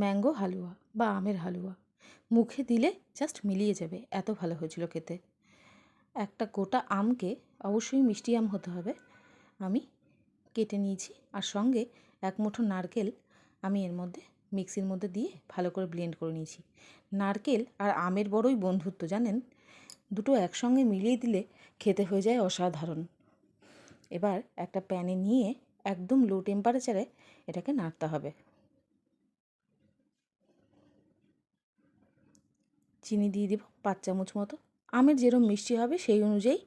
Mango হালুয়া বা আমের হালুয়া মুখে দিলে জাস্ট মিলিয়ে যাবে, এত ভালো হয়েছিল খেতে। একটা গোটা আমকে, অবশ্যই মিষ্টি আম হতে হবে, আমি কেটে নিয়েছি, আর সঙ্গে এক মুঠো নারকেল আমি এর মধ্যে মিক্সির মধ্যে দিয়ে ভালো করে ব্লেন্ড করে নিয়েছি। নারকেল আর আমের বড়ই বন্ধুত্ব, জানেন? দুটো একসঙ্গে মিলিয়ে দিলে খেতে হয়ে যায় অসাধারণ। এবার একটা প্যানে নিয়ে একদম লো টেম্পারেচারে এটাকে নাড়তে হবে। চিনি দিয়ে দেব 5 চামচ মতো। আমের যেরকম মিষ্টি হবে সেই অনুযায়ী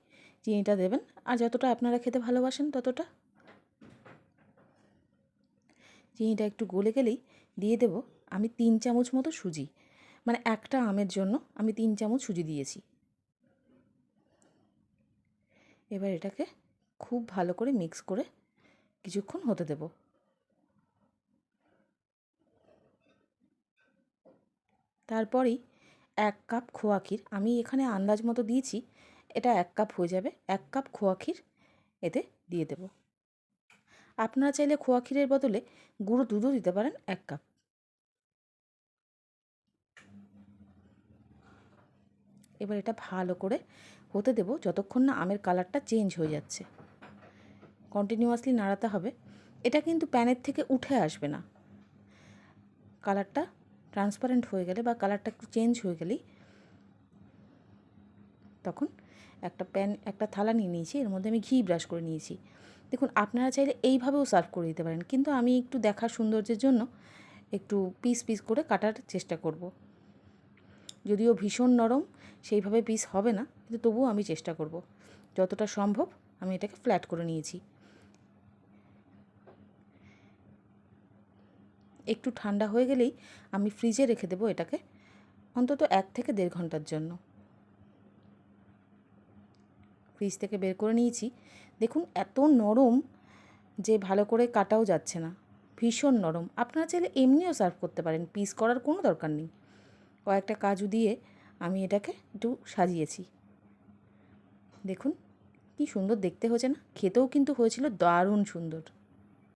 চিনিটা দেবেন, আর যতটা আপনারা খেতে ভালোবাসেন ততটা। চিনিটা একটু গলে গেলেই দিয়ে দেব আমি 3 চামচ মতো সুজি, মানে একটা আমের জন্য আমি 3 চামচ সুজি দিয়েছি। এবার এটাকে খুব ভালো করে মিক্স করে কিছুক্ষণ হতে দেব। তারপরেই 1 কাপ খোয়া ক্ষীর, আমি এখানে আন্দাজ মতো দিয়েছি, এটা 1 কাপ হয়ে যাবে। 1 কাপ খোয়া ক্ষীর এতে দিয়ে দেব। আপনারা চাইলে খোয়া ক্ষীরের বদলে গুঁড়ো দুধও দিতে পারেন 1 কাপ। এবার এটা ভালো করে হতে দেব যতক্ষণ না আমের কালারটা চেঞ্জ হয়ে যাচ্ছে। কন্টিনিউয়াসলি নাড়াতে হবে। এটা কিন্তু প্যানের থেকে উঠে আসবে না। কালারটা ট্রান্সপারেন্ট হয়ে গেলে বা কালারটা একটু চেঞ্জ হয়ে গেলেই তখন একটা থালা নিয়ে নিয়েছি, এর মধ্যে আমি ঘি ব্রাশ করে নিয়েছি। দেখুন, আপনারা চাইলে এইভাবেও সার্ভ করে দিতে পারেন, কিন্তু আমি একটু দেখার সৌন্দর্যের জন্য একটু পিস পিস করে কাটার চেষ্টা করব। যদিও ভীষণ নরম, সেইভাবে পিস হবে না, কিন্তু তবুও আমি চেষ্টা করব। যতটা সম্ভব আমি এটাকে ফ্ল্যাট করে নিয়েছি। একটু ঠান্ডা হয়ে গেলেই আমি ফ্রিজে রেখে দেবো এটাকে অন্তত 1 থেকে 1.5 ঘন্টার জন্য। ফ্রিজ থেকে বের করে নিয়েছি। দেখুন, এত নরম যে ভালো করে কাটাও যাচ্ছে না, ভীষণ নরম। আপনারা চাইলে এমনিও সার্ভ করতে পারেন, পিস করার কোনো দরকার নেই। কয়েকটা কাজু দিয়ে আমি এটাকে একটু সাজিয়েছি। দেখুন কি সুন্দর দেখতে হয়েছে না? খেতেও কিন্তু হয়েছিল দারুণ সুন্দর।